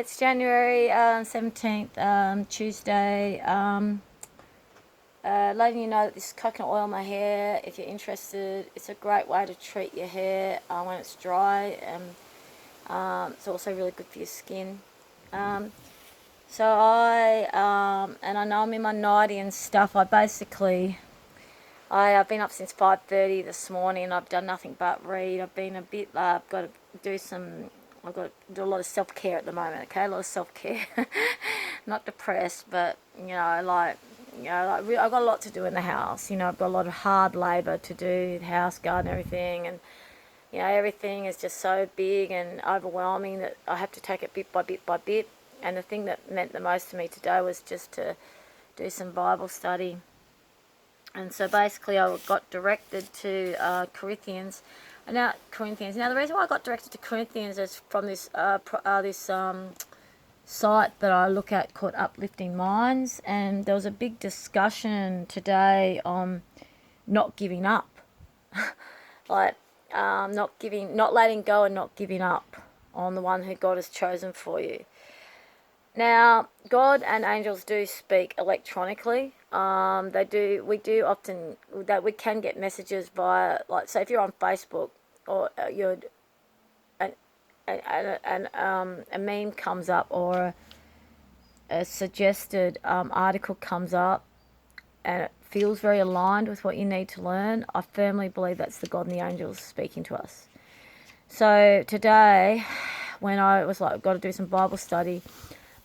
it's January 17th, Tuesday. Letting you know that this is coconut oil in my hair. If you're interested, it's a great way to treat your hair when it's dry, and it's also really good for your skin. So and I know I'm in my nightie and stuff. I've been up since 5:30 this morning, and I've done nothing but read. I've been a bit, I've got to do a lot of self-care at the moment, okay? A lot of self-care. Not depressed, but, I've got a lot to do in the house. I've got a lot of hard labour to do, the house, garden, everything, and, everything is just so big and overwhelming that I have to take it bit by bit by bit. And the thing that meant the most to me today was just to do some Bible study. And so basically I got directed to Corinthians. Now, the reason why I got directed to Corinthians is from this site that I look at called Uplifting Minds. And there was a big discussion today on not giving up. Not letting go and not giving up on the one who God has chosen for you. Now, God and angels do speak electronically. They do. We do often that. We can get messages via, like, say, if you're on Facebook or a meme comes up or a suggested article comes up, and it feels very aligned with what you need to learn. I firmly believe that's the God and the angels speaking to us. So today, when I was like, I've got to do some Bible study,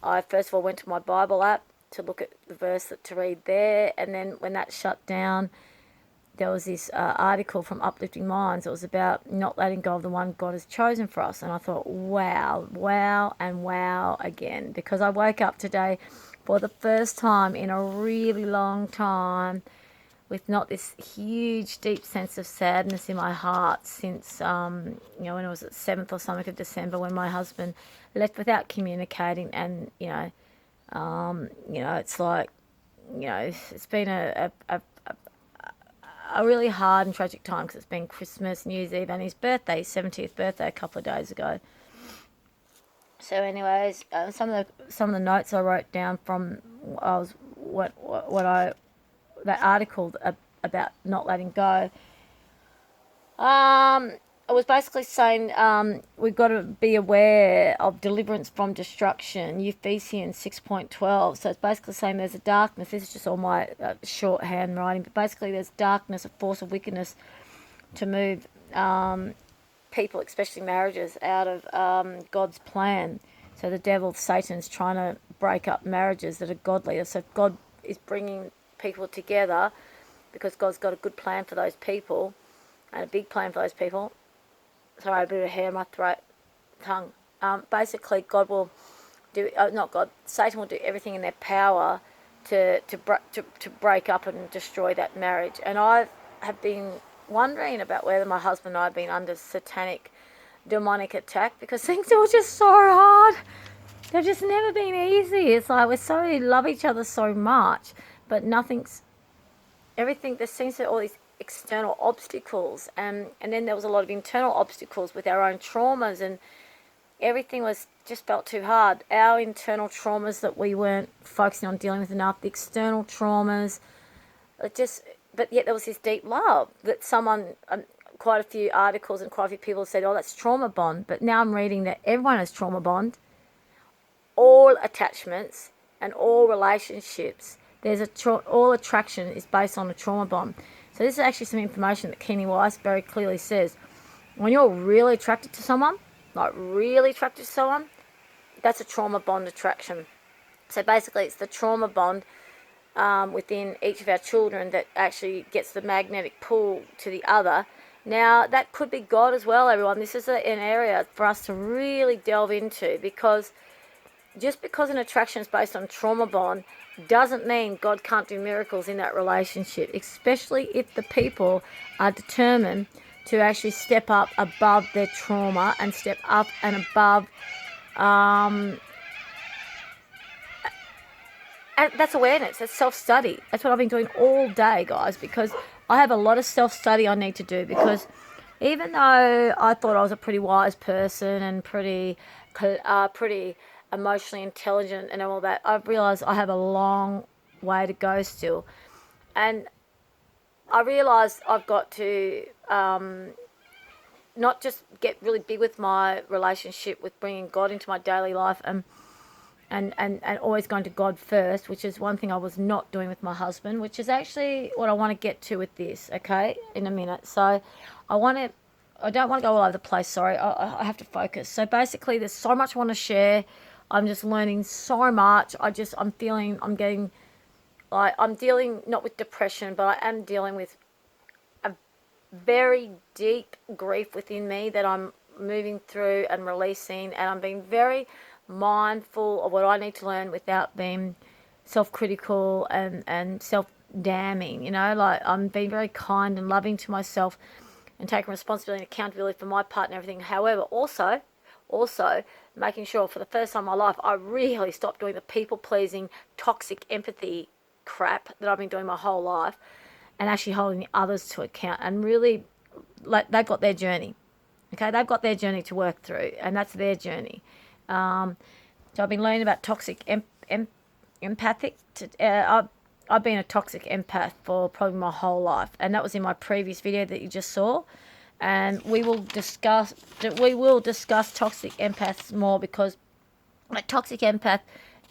I first of all went to my Bible app to look at the verse to read there, and then when that shut down, there was this article from Uplifting Minds. It was about not letting go of the one God has chosen for us, and I thought, wow, and wow again, because I woke up today for the first time in a really long time with not this huge, deep sense of sadness in my heart since, when it was the 7th or something of December when my husband left without communicating. And, it's like, it's been a really hard and tragic time because it's been Christmas, New Year's Eve, and his birthday, his 70th birthday, a couple of days ago. So, anyways, some of the notes I wrote down from that article about not letting go. It was basically saying we've got to be aware of deliverance from destruction, Ephesians 6.12. So it's basically saying there's a darkness. This is just all my shorthand writing, but basically there's darkness, a force of wickedness to move people, especially marriages, out of God's plan. So the devil, Satan's trying to break up marriages that are godly. So God is bringing people together because God's got a good plan for those people and a big plan for those people. Sorry, a bit of hair in my throat, tongue. Basically, God will do, Satan will do everything in their power to break up and destroy that marriage. And I have been wondering about whether my husband and I have been under satanic, demonic attack, because things are just so hard. They've just never been easy. It's like we love each other so much, but everything, there seems to be all these external obstacles, and then there was a lot of internal obstacles with our own traumas, and everything just felt too hard. Our internal traumas that we weren't focusing on dealing with enough, the external traumas, but yet there was this deep love that quite a few articles and quite a few people said, oh, that's trauma bond. But now I'm reading that everyone has trauma bond. All attachments and all relationships, all attraction is based on a trauma bond. So this is actually some information that Kenny Weiss very clearly says. When you're really attracted to someone, that's a trauma bond attraction. So basically it's the trauma bond within each of our children that actually gets the magnetic pull to the other. Now, that could be God as well, everyone. This is an area for us to really delve into, because just because an attraction is based on trauma bond doesn't mean God can't do miracles in that relationship, especially if the people are determined to actually step up above their trauma and step up and above. And that's awareness. That's self-study. That's what I've been doing all day, guys, because I have a lot of self-study I need to do, because even though I thought I was a pretty wise person and pretty emotionally intelligent and all that, I've realised I have a long way to go still. And I realised I've got to not just get really big with my relationship with bringing God into my daily life and always going to God first, which is one thing I was not doing with my husband, which is actually what I want to get to with this, okay, in a minute. So I don't want to go all over the place, sorry. I have to focus. So basically, there's so much I want to share. I'm just learning so much. I'm getting, like, I'm dealing not with depression, but I am dealing with a very deep grief within me that I'm moving through and releasing, and I'm being very mindful of what I need to learn without being self-critical and self-damning, you know, like I'm being very kind and loving to myself and taking responsibility and accountability for my part and everything. However, also making sure for the first time in my life, I really stopped doing the people-pleasing, toxic empathy crap that I've been doing my whole life and actually holding the others to account. And really, like, they've got their journey. Okay, they've got their journey to work through, and that's their journey. So I've been learning about toxic empathic. I've been a toxic empath for probably my whole life, and that was in my previous video that you just saw. And we will discuss toxic empaths more, because a toxic empath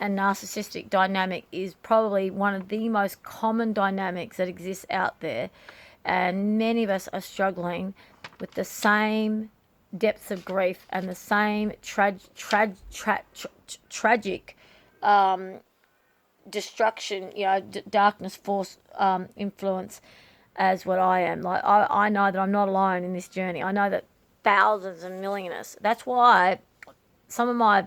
and narcissistic dynamic is probably one of the most common dynamics that exists out there, and many of us are struggling with the same depths of grief and the same tragic destruction, you know, darkness force influence as what I am. Like, I know that I'm not alone in this journey. I know that thousands and millions. That's why some of my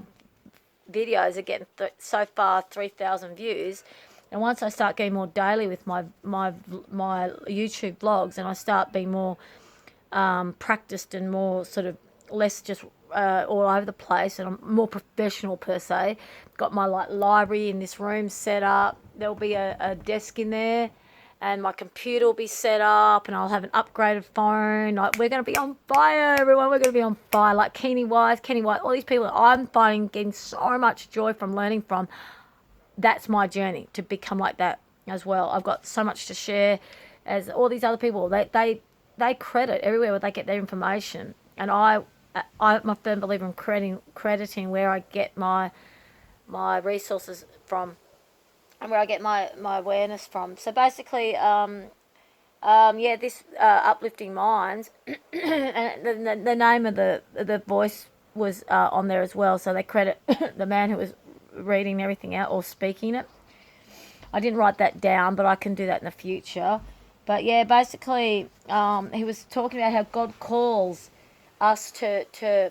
videos are getting so far 3,000 views. And once I start getting more daily with my YouTube vlogs, and I start being more practiced and more sort of less just all over the place, and I'm more professional per se. Got my library in this room set up. There'll be a desk in there, and my computer will be set up, and I'll have an upgraded phone. Like, we're going to be on fire, everyone. We're going to be on fire. Like Kenny White, all these people that I'm finding getting so much joy from learning from. That's my journey to become like that as well. I've got so much to share as all these other people. They credit everywhere where they get their information, and I'm a firm believer in crediting where I get my resources from and where I get my awareness from. So basically, this Uplifting Minds, and the name of the voice was on there as well. So they credit the man who was reading everything out or speaking it. I didn't write that down, but I can do that in the future. But yeah, basically, he was talking about how God calls us to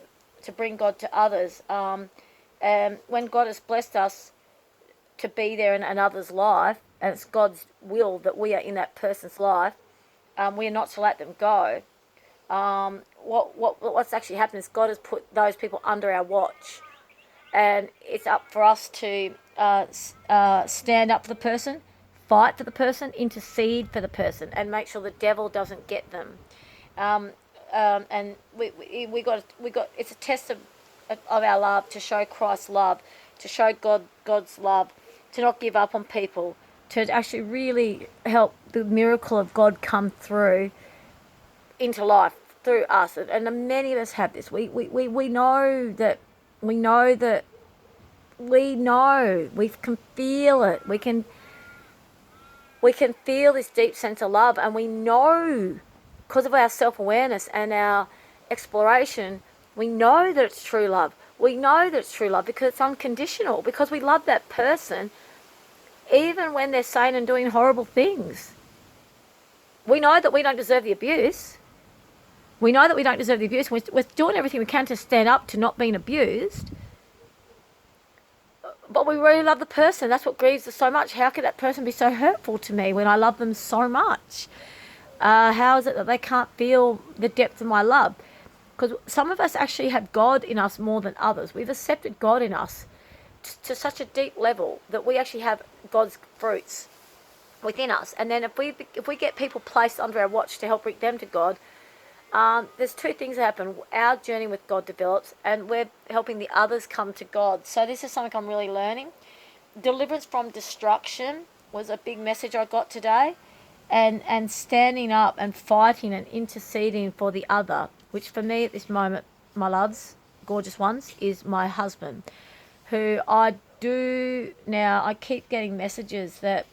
bring God to others. When God has blessed us to be there in another's life, and it's God's will that we are in that person's life, we are not to let them go. What's actually happened is God has put those people under our watch, and it's up for us to stand up for the person, fight for the person, intercede for the person, and make sure the devil doesn't get them. And we got it's a test of our love, to show Christ's love, to show God's love, to not give up on people, to actually really help the miracle of God come through into life through us. And many of us have this. We know that. We can feel it. We can feel this deep sense of love, and we know, because of our self-awareness and our exploration, we know that it's true love. We know that it's true love because it's unconditional, because we love that person even when they're saying and doing horrible things. We know that we don't deserve the abuse. We're doing everything we can to stand up to not being abused. But we really love the person. That's what grieves us so much. How could that person be so hurtful to me when I love them so much? How is it that they can't feel the depth of my love? Because some of us actually have God in us more than others. We've accepted God in us to such a deep level that we actually have God's fruits within us. And then if we get people placed under our watch to help bring them to God, There's two things that happen. Our journey with God develops, and we're helping the others come to God. So this is something I'm really learning. Deliverance from destruction was a big message I got today, and standing up and fighting and interceding for the other, which for me at this moment, my loves, gorgeous ones, is my husband, who I do now. I keep getting messages that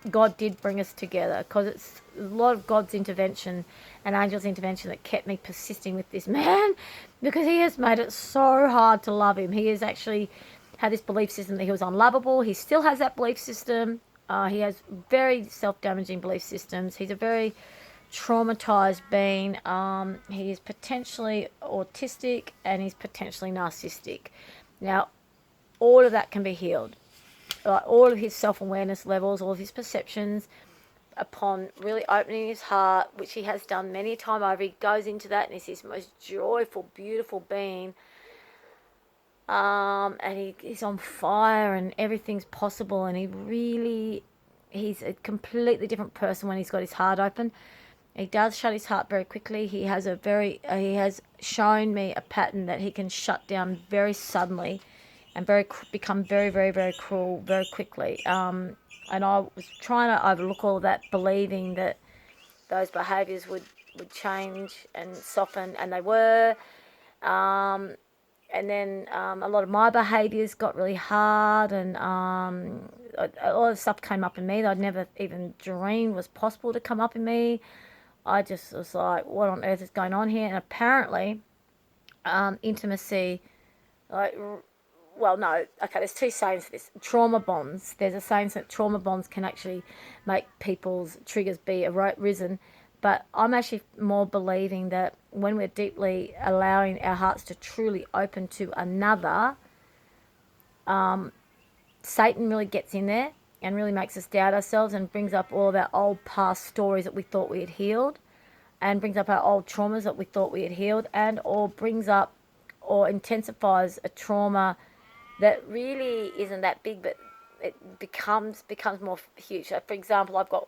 God did bring us together, because it's a lot of God's intervention and angels' intervention that kept me persisting with this man, because he has made it so hard to love him. He has actually had this belief system that he was unlovable. He still has that belief system. He has very self-damaging belief systems. He's a very traumatized being. He is potentially autistic, and he's potentially narcissistic. Now, all of that can be healed. All of his self-awareness levels, all of his perceptions, upon really opening his heart, which he has done many a time over, he goes into that and he's this most joyful, beautiful being. And he's on fire, and everything's possible, and he's a completely different person when he's got his heart open. He does shut his heart very quickly. He has shown me a pattern that he can shut down very suddenly and become very, very, very cruel very quickly. And I was trying to overlook all of that, believing that those behaviours would change and soften, and they were. And then a lot of my behaviours got really hard, and a lot of stuff came up in me that I'd never even dreamed was possible to come up in me. I just was like, what on earth is going on here? And apparently, intimacy, like, well, no, okay, there's two sayings for this. Trauma bonds. There's a saying that trauma bonds can actually make people's triggers be arisen. But I'm actually more believing that when we're deeply allowing our hearts to truly open to another, Satan really gets in there and really makes us doubt ourselves, and brings up all of our old past stories that we thought we had healed, and brings up our old traumas that we thought we had healed, and or brings up or intensifies a trauma that really isn't that big, but it becomes more huge. So, for example, I've got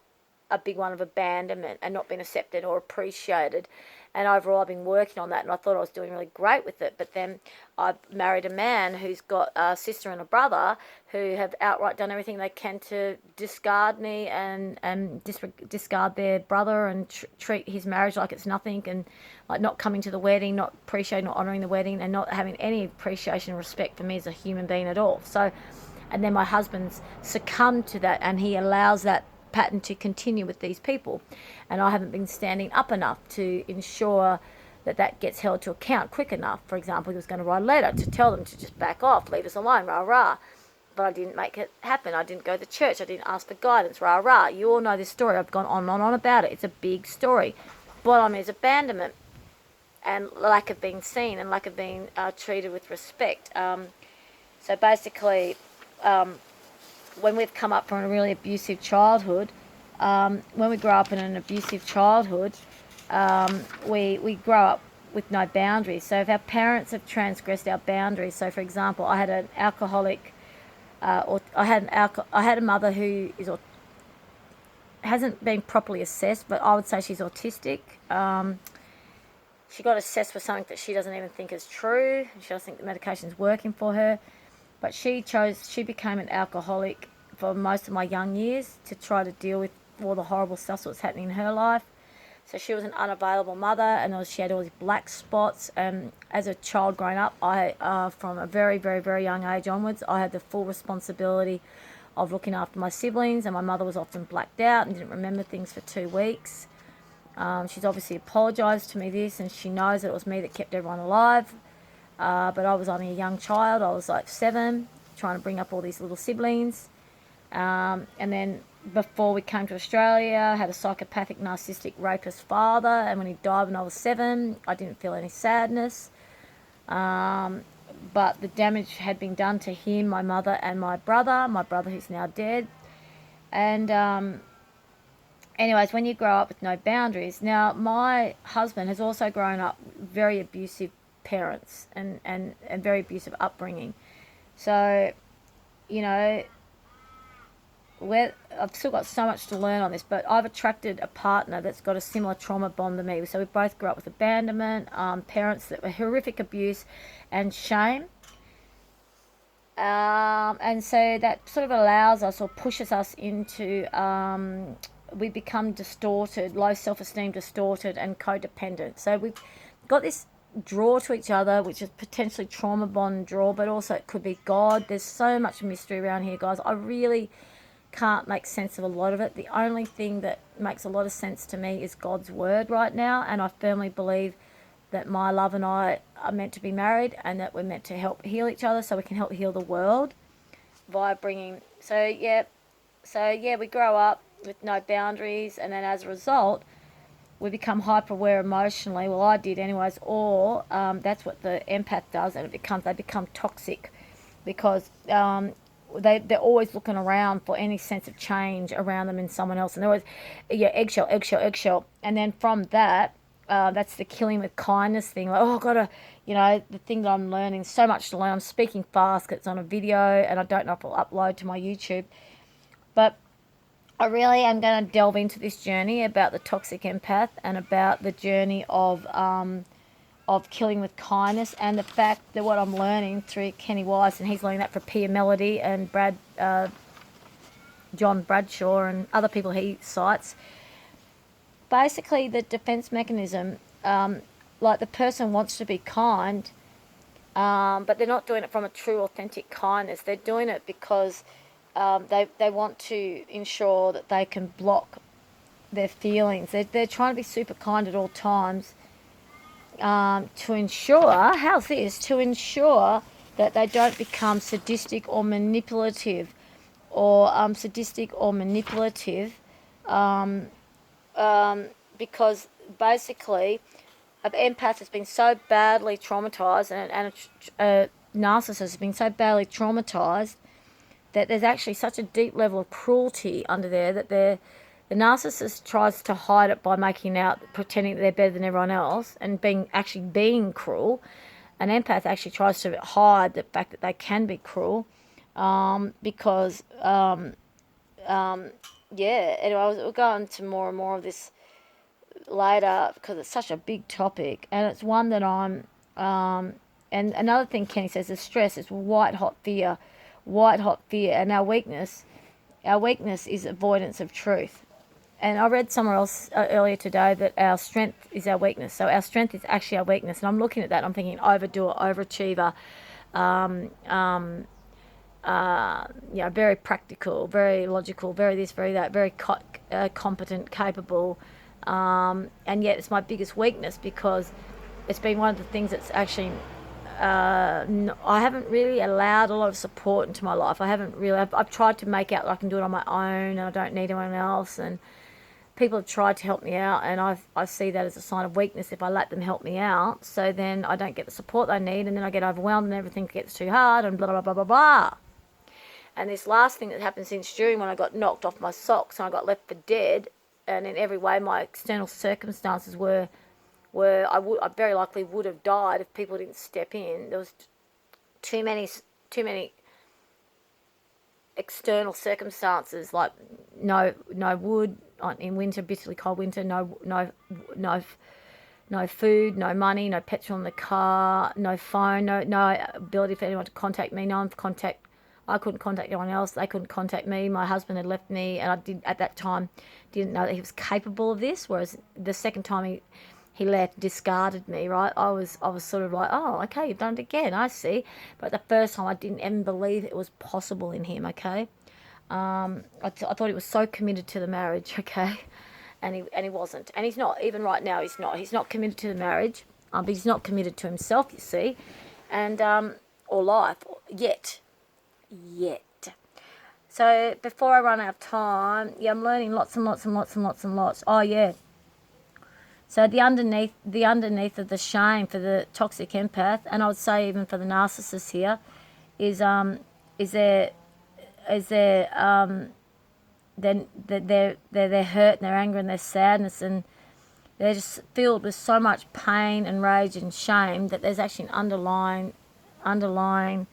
a big one of abandonment and not being accepted or appreciated, and overall I've been working on that, and I thought I was doing really great with it. But then I married a man who's got a sister and a brother who have outright done everything they can to discard me and discard their brother, and treat his marriage like it's nothing, and like not coming to the wedding, not appreciating or honouring the wedding, and not having any appreciation and respect for me as a human being at all. So, and then my husband's succumbed to that, and he allows that pattern to continue with these people, and I haven't been standing up enough to ensure that gets held to account quick enough. For example, he was going to write a letter to tell them to just back off, leave us alone, rah rah, but I didn't make it happen. I didn't go to church, I didn't ask for guidance, rah rah. You all know this story. I've gone on and on about it. It's a big story. Bottom line is abandonment and lack of being seen, and lack of being treated with respect. So basically, when we've come up from a really abusive childhood, when we grow up in an abusive childhood, we grow up with no boundaries. So if our parents have transgressed our boundaries, so for example, I had an alcoholic, or I had a mother who hasn't been properly assessed, but I would say she's autistic. She got assessed for something that she doesn't even think is true. She doesn't think the medication's working for her. But she became an alcoholic for most of my young years to try to deal with all the horrible stuff that was happening in her life. So she was an unavailable mother, and she had all these black spots. And as a child growing up, from a very, very, very young age onwards, I had the full responsibility of looking after my siblings, and my mother was often blacked out and didn't remember things for 2 weeks. She's obviously apologised to me this, and she knows that it was me that kept everyone alive. But I was only a young child. I was like 7, trying to bring up all these little siblings. And then before we came to Australia, I had a psychopathic, narcissistic, rapist father. And when he died when I was 7, I didn't feel any sadness. But the damage had been done to him, my mother, and my brother who's now dead. And anyways, when you grow up with no boundaries. Now, my husband has also grown up very abusive parents and very abusive upbringing. So, you know, I've still got so much to learn on this, but I've attracted a partner that's got a similar trauma bond to me. So we both grew up with abandonment, parents that were horrific abuse and shame. And so that sort of allows us or pushes us into, we become distorted, low self-esteem, distorted and codependent. So we've got this draw to each other, which is potentially trauma bond draw, but also it could be God. There's so much mystery around here, guys. I really can't make sense of a lot of it. The only thing that makes a lot of sense to me is God's word right now, and I firmly believe that my love and I are meant to be married, and that we're meant to help heal each other so we can help heal the world by bringing. So yeah, we grow up with no boundaries, and then as a result we become hyper aware emotionally. Well, I did anyways. Or that's what the empath does, and they become toxic because they're always looking around for any sense of change around them in someone else, and they're always eggshell, and then from that, that's the killing with kindness thing. Like, oh, I gotta, the thing that I'm learning, so much to learn. I'm speaking fast because it's on a video, and I don't know if I'll upload to my YouTube, but I really am going to delve into this journey about the toxic empath and about the journey of killing with kindness, and the fact that what I'm learning through Kenny Weiss, and he's learning that for Pia Melody and John Bradshaw and other people he cites. Basically, the defense mechanism, like the person wants to be kind, but they're not doing it from a true, authentic kindness. They're doing it because they want to ensure that they can block their feelings. They're trying to be super kind at all times, to ensure, to ensure that they don't become sadistic or manipulative, because basically an empath has been so badly traumatized, and a narcissist has been so badly traumatized that there's actually such a deep level of cruelty under there that the narcissist tries to hide it by pretending that they're better than everyone else and being cruel. An empath actually tries to hide the fact that they can be cruel, because anyway, we'll go into more and more of this later because it's such a big topic, and it's one that I'm and another thing Kenny says is stress is white hot fear, and our weakness is avoidance of truth. And I read somewhere else earlier today that our strength is our weakness. So our strength is actually our weakness. And I'm looking at that, I'm thinking overdoer, overachiever, very practical, very logical, very this, very that, very competent, capable. And yet it's my biggest weakness because it's been one of the things that's actually, I haven't really allowed a lot of support into my life. I've tried to make out that I can do it on my own and I don't need anyone else, and people have tried to help me out, and I see that as a sign of weakness if I let them help me out. So then I don't get the support I need, and then I get overwhelmed and everything gets too hard and blah, blah, blah, blah, blah. And this last thing that happened since June, when I got knocked off my socks and I got left for dead, and in every way my external circumstances were I very likely would have died if people didn't step in. There was too many external circumstances, like no wood in winter, bitterly cold winter, no food, no money, no petrol in the car, no phone, no ability for anyone to contact me, I couldn't contact anyone else, they couldn't contact me. My husband had left me, and I at that time didn't know that he was capable of this, whereas the second time he left, discarded me, right? I was sort of like, oh, okay, you've done it again, I see. But the first time I didn't even believe it was possible in him, okay? I thought he was so committed to the marriage, okay? And he wasn't. And he's not, even right now he's not. He's not committed to the marriage, but he's not committed to himself, you see, and or life, yet. So before I run out of time, I'm learning lots and lots. Oh, yeah. So the underneath of the shame for the toxic empath, and I would say even for the narcissist here, is their hurt and their anger and their sadness, and they're just filled with so much pain and rage and shame that there's actually an underlying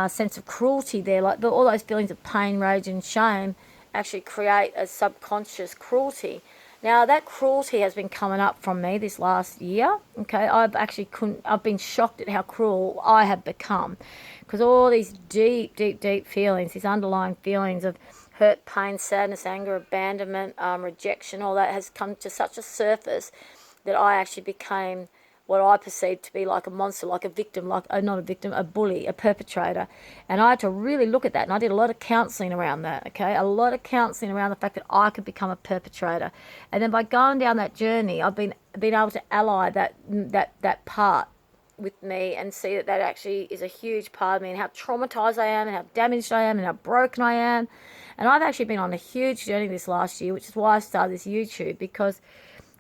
sense of cruelty there. Like all those feelings of pain, rage and shame actually create a subconscious cruelty. Now that cruelty has been coming up from me this last year. Okay, I've been shocked at how cruel I have become, because all these deep, deep, deep feelings, these underlying feelings of hurt, pain, sadness, anger, abandonment, rejection, all that has come to such a surface that I actually became what I perceived to be like a monster, like a victim, not a victim, a bully, a perpetrator. And I had to really look at that, and I did a lot of counselling around that, okay? A lot of counselling around the fact that I could become a perpetrator. And then by going down that journey, I've been able to ally that part with me and see that actually is a huge part of me, and how traumatized I am, and how damaged I am, and how broken I am. And I've actually been on a huge journey this last year, which is why I started this YouTube, because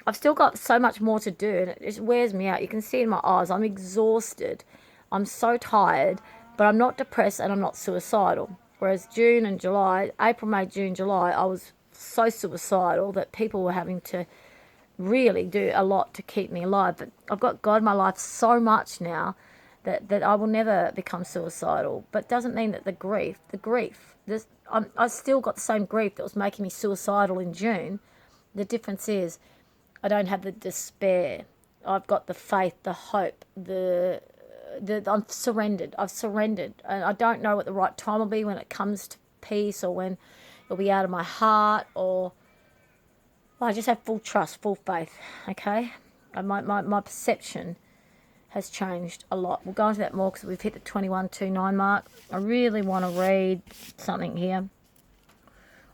I've still got so much more to do, and it just wears me out. You can see in my eyes, I'm exhausted. I'm so tired, but I'm not depressed and I'm not suicidal. Whereas June and July, April, May, June, July, I was so suicidal that people were having to really do a lot to keep me alive. But I've got God in my life so much now that I will never become suicidal. But it doesn't mean that the grief, I still got the same grief that was making me suicidal in June. The difference is I don't have the despair. I've got the faith, the hope, I'm surrendered. I've surrendered. And I don't know what the right time will be when it comes to peace, or when it'll be out of my heart, or I just have full trust, full faith, okay? And my perception has changed a lot. We'll go into that more because we've hit the 21:29 mark. I really want to read something here.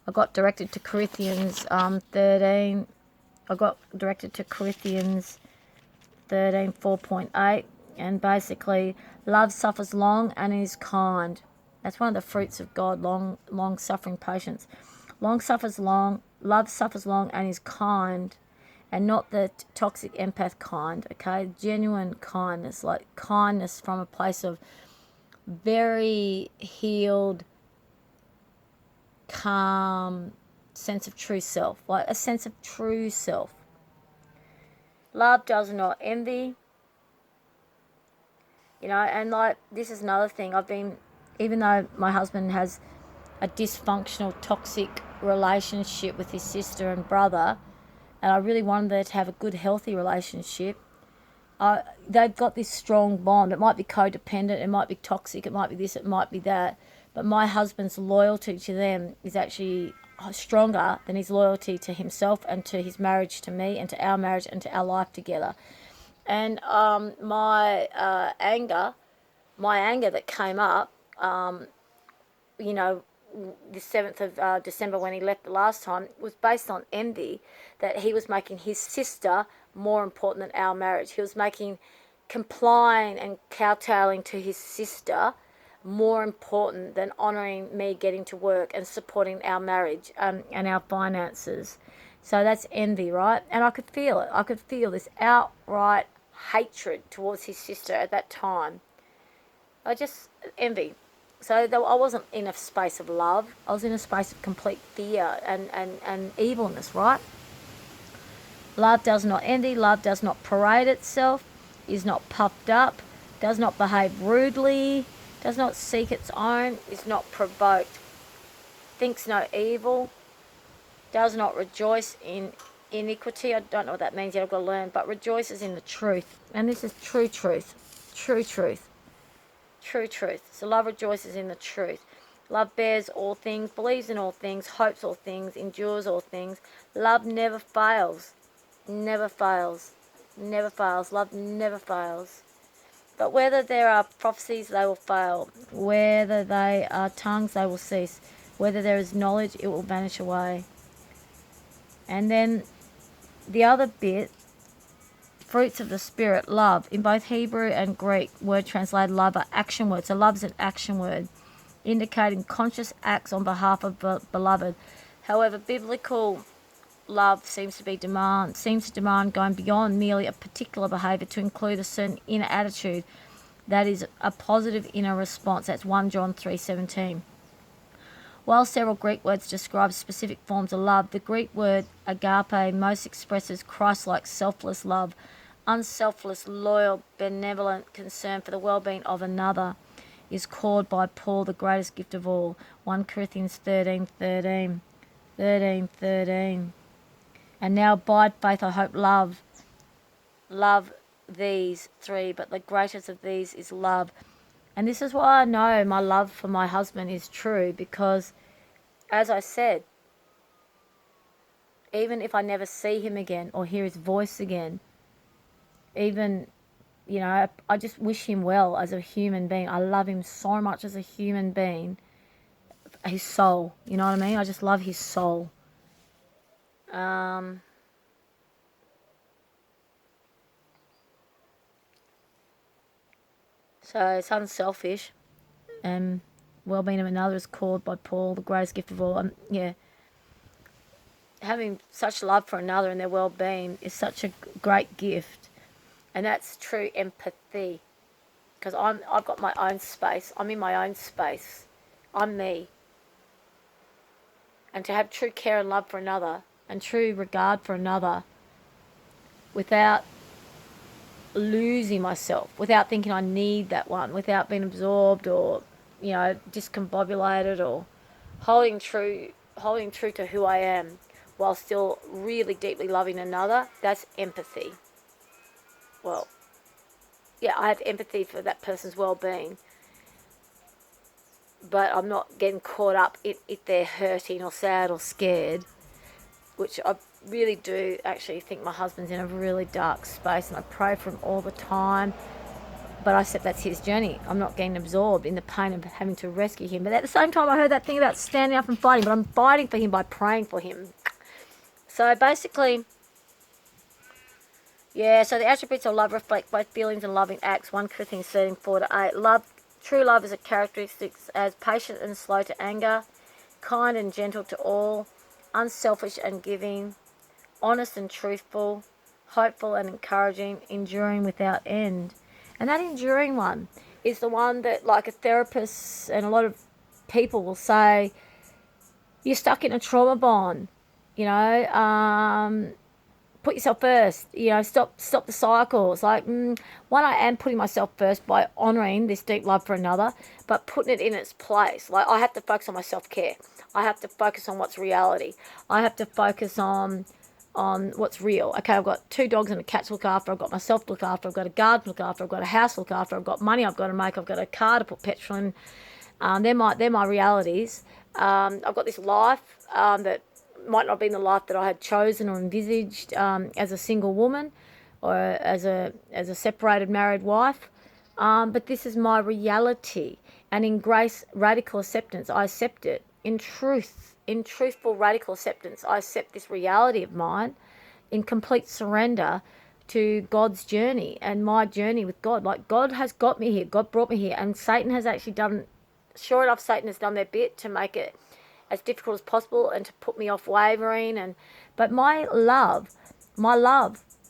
I got directed to Corinthians 13. I got directed to Corinthians 13, 4.8, and basically, love suffers long and is kind. That's one of the fruits of God, long suffering patience. Love suffers long and is kind, and not the toxic empath kind, okay? Genuine kindness, like kindness from a place of very healed, calm sense of true self, like a sense of true self. Love does not envy, and like this is another thing. Even though my husband has a dysfunctional, toxic relationship with his sister and brother, and I really wanted them to have a good, healthy relationship, they've got this strong bond. It might be codependent, it might be toxic, it might be this, it might be that, but my husband's loyalty to them is actually stronger than his loyalty to himself and to his marriage to me and to our marriage and to our life together. And my anger that came up, the 7th of December when he left the last time, was based on envy, that he was making his sister more important than our marriage. He was making complying and kowtowing to his sister more important than honouring me getting to work and supporting our marriage and our finances. So that's envy, right? And I could feel it. I could feel this outright hatred towards his sister at that time. Envy. So I wasn't in a space of love. I was in a space of complete fear and evilness, right? Love does not envy. Love does not parade itself, is not puffed up, does not behave rudely, does not seek its own, is not provoked, thinks no evil, does not rejoice in iniquity. I don't know what that means yet, I've got to learn, but rejoices in the truth. And this is true truth. True truth. True truth. So love rejoices in the truth. Love bears all things, believes in all things, hopes all things, endures all things. Love never fails. Never fails. Never fails. Love never fails. But whether there are prophecies, they will fail. Whether they are tongues, they will cease. Whether there is knowledge, it will vanish away. And then the other bit, fruits of the Spirit, love. In both Hebrew and Greek, word translated love are action words. So love is an action word, indicating conscious acts on behalf of beloved. However, biblical love seems to demand going beyond merely a particular behaviour to include a certain inner attitude that is a positive inner response. That's 1 John 3:17. While several Greek words describe specific forms of love, the Greek word agape most expresses Christ-like selfless love, unselfless, loyal, benevolent concern for the well-being of another, is called by Paul the greatest gift of all, 1 Corinthians 13:13. 13:13. And now abide faith, I hope, love. Love these three, but the greatest of these is love. And this is why I know my love for my husband is true, because, as I said, even if I never see him again or hear his voice again, even, I just wish him well as a human being. I love him so much as a human being. His soul, you know what I mean? I just love his soul. So it's unselfish. And well-being of another is called by Paul the greatest gift of all. Having such love for another and their well-being is such a great gift. And that's true empathy. Because I've got my own space. I'm in my own space. I'm me. And to have true care and love for another and true regard for another without losing myself, without thinking I need that one, without being absorbed or, discombobulated, or holding true to who I am while still really deeply loving another, that's empathy. Well, yeah, I have empathy for that person's well-being, but I'm not getting caught up if they're hurting or sad or scared, which I really do actually think my husband's in a really dark space, and I pray for him all the time, but I accept that's his journey. I'm not getting absorbed in the pain of having to rescue him. But at the same time, I heard that thing about standing up and fighting, but I'm fighting for him by praying for him. So basically, so the attributes of love reflect both feelings and loving acts. 1 Corinthians 13:4-8. True love is a characteristic as patient and slow to anger, kind and gentle to all, unselfish and giving, honest and truthful, hopeful and encouraging, enduring without end. And that enduring one is the one that, like, a therapist and a lot of people will say, you're stuck in a trauma bond, put yourself first, stop the cycle. It's like, one, I am putting myself first by honouring this deep love for another, but putting it in its place. Like, I have to focus on my self-care. I have to focus on what's reality. I have to focus on what's real. Okay, I've got 2 dogs and a cat to look after. I've got myself to look after. I've got a garden to look after. I've got a house to look after. I've got money I've got to make. I've got a car to put petrol in. They're my realities. I've got this life that might not have been the life that I had chosen or envisaged as a single woman or as a separated married wife. But this is my reality. And in grace, radical acceptance, I accept it. In truthful radical acceptance, I accept this reality of mine in complete surrender to God's journey and my journey with God. Like, God has got me here. God brought me here. And Satan has actually sure enough, Satan has done their bit to make it as difficult as possible and to put me off wavering. But my love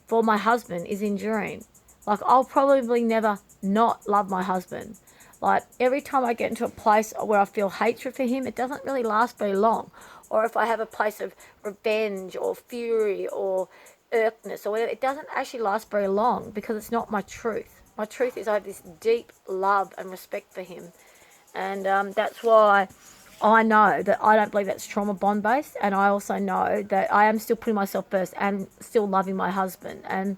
for my husband is enduring. Like, I'll probably never not love my husband. Like, every time I get into a place where I feel hatred for him, it doesn't really last very long. Or if I have a place of revenge or fury or irkness or whatever, it doesn't actually last very long because it's not my truth. My truth is I have this deep love and respect for him. And that's why I know that I don't believe that's trauma bond based. And I also know that I am still putting myself first and still loving my husband and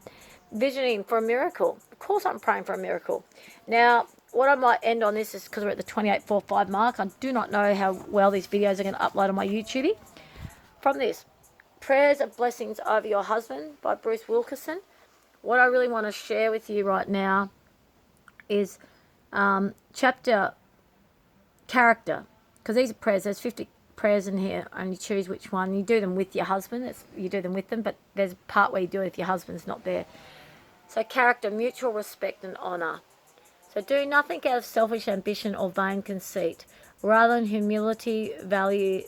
visioning for a miracle. Of course I'm praying for a miracle. Now, what I might end on this is because we're at the 28:45 mark. I do not know how well these videos are going to upload on my YouTube. From this, Prayers of Blessings Over Your Husband by Bruce Wilkinson. What I really want to share with you right now is chapter character. Because these are prayers. There's 50 prayers in here, and you choose which one. You do them with your husband. You do them with them, but there's a part where you do it if your husband's not there. So character, mutual respect and honour. So do nothing out of selfish ambition or vain conceit. Rather in humility, value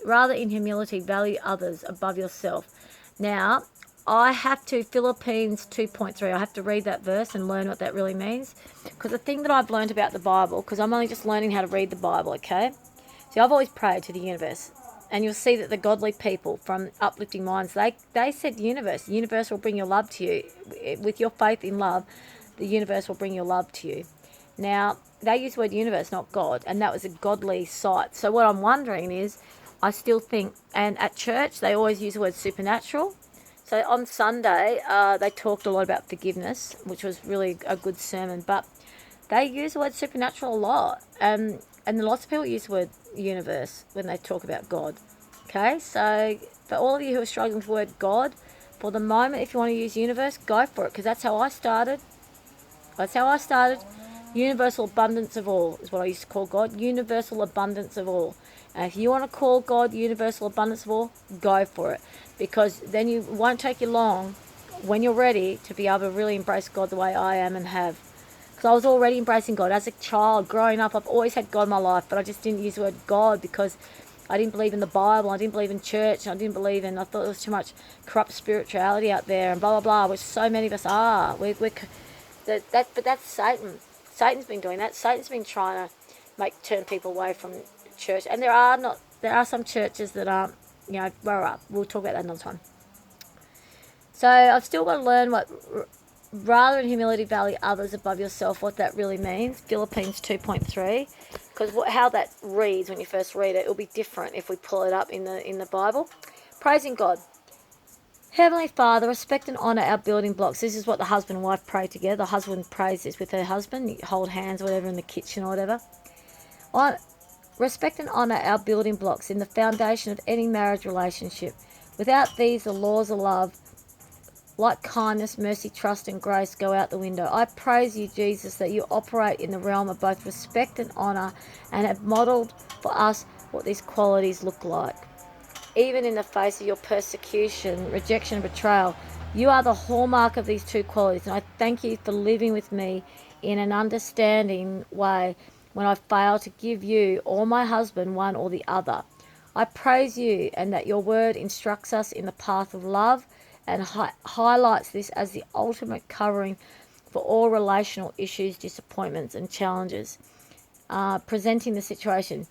others above yourself. Now, I have to, Philippians 2:3, I have to read that verse and learn what that really means. Because the thing that I've learned about the Bible, because I'm only just learning how to read the Bible, okay? See, I've always prayed to the universe. And you'll see that the godly people from Uplifting Minds, they said the universe will bring your love to you. With your faith in love, the universe will bring your love to you. Now, they use the word universe, not God, and that was a godly sight. So what I'm wondering is, I still think, and at church, they always use the word supernatural. So on Sunday, they talked a lot about forgiveness, which was really a good sermon, but they use the word supernatural a lot. And lots of people use the word universe when they talk about God. Okay, so for all of you who are struggling with the word God, for the moment, if you want to use universe, go for it, because that's how I started. That's how I started. Universal abundance of all is what I used to call God. Universal abundance of all. And if you want to call God universal abundance of all, go for it. Because then you won't take you long when you're ready to be able to really embrace God the way I am and have. Because I was already embracing God. As a child, growing up, I've always had God in my life, but I just didn't use the word God because I didn't believe in the Bible, I didn't believe in church, I thought there was too much corrupt spirituality out there and blah, blah, blah, which so many of us are. But that's Satan. Satan's been doing that. Satan's been trying to turn people away from church. And there are some churches that aren't, we'll talk about that another time. So I've still got to learn what rather in humility value others above yourself, what that really means. Philippians 2.3, because how that reads when you first read it, it'll be different if we pull it up in the Bible. Praising God. Heavenly Father, respect and honour our building blocks. This is what the husband and wife pray together. The husband prays this with her husband. You hold hands or whatever in the kitchen or whatever. Respect and honour our building blocks in the foundation of any marriage relationship. Without these, the laws of love, like kindness, mercy, trust and grace, go out the window. I praise you, Jesus, that you operate in the realm of both respect and honour and have modelled for us what these qualities look like. Even in the face of your persecution, rejection and betrayal, you are the hallmark of these two qualities. And I thank you for living with me in an understanding way when I fail to give you or my husband one or the other. I praise you and that your word instructs us in the path of love and highlights this as the ultimate covering for all relational issues, disappointments and challenges, presenting the situation.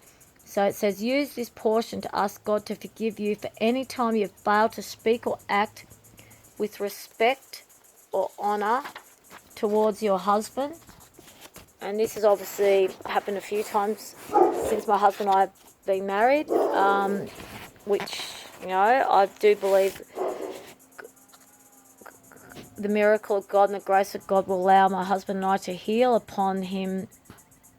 So it says, use this portion to ask God to forgive you for any time you have failed to speak or act with respect or honour towards your husband. And this has obviously happened a few times since my husband and I have been married, which, I do believe the miracle of God and the grace of God will allow my husband and I to heal upon him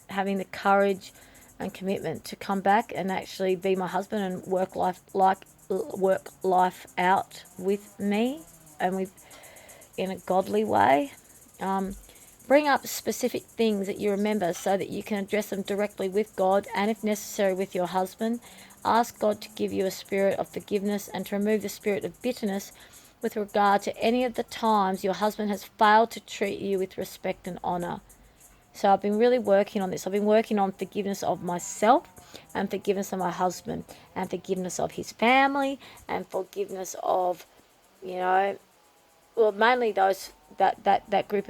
having the courage and commitment to come back and actually be my husband and work life out with me and in a godly way. Bring up specific things that you remember so that you can address them directly with God and, if necessary, with your husband. Ask God to give you a spirit of forgiveness and to remove the spirit of bitterness with regard to any of the times your husband has failed to treat you with respect and honour. So I've been really working on this. I've been working on forgiveness of myself and forgiveness of my husband and forgiveness of his family and forgiveness of, mainly that group of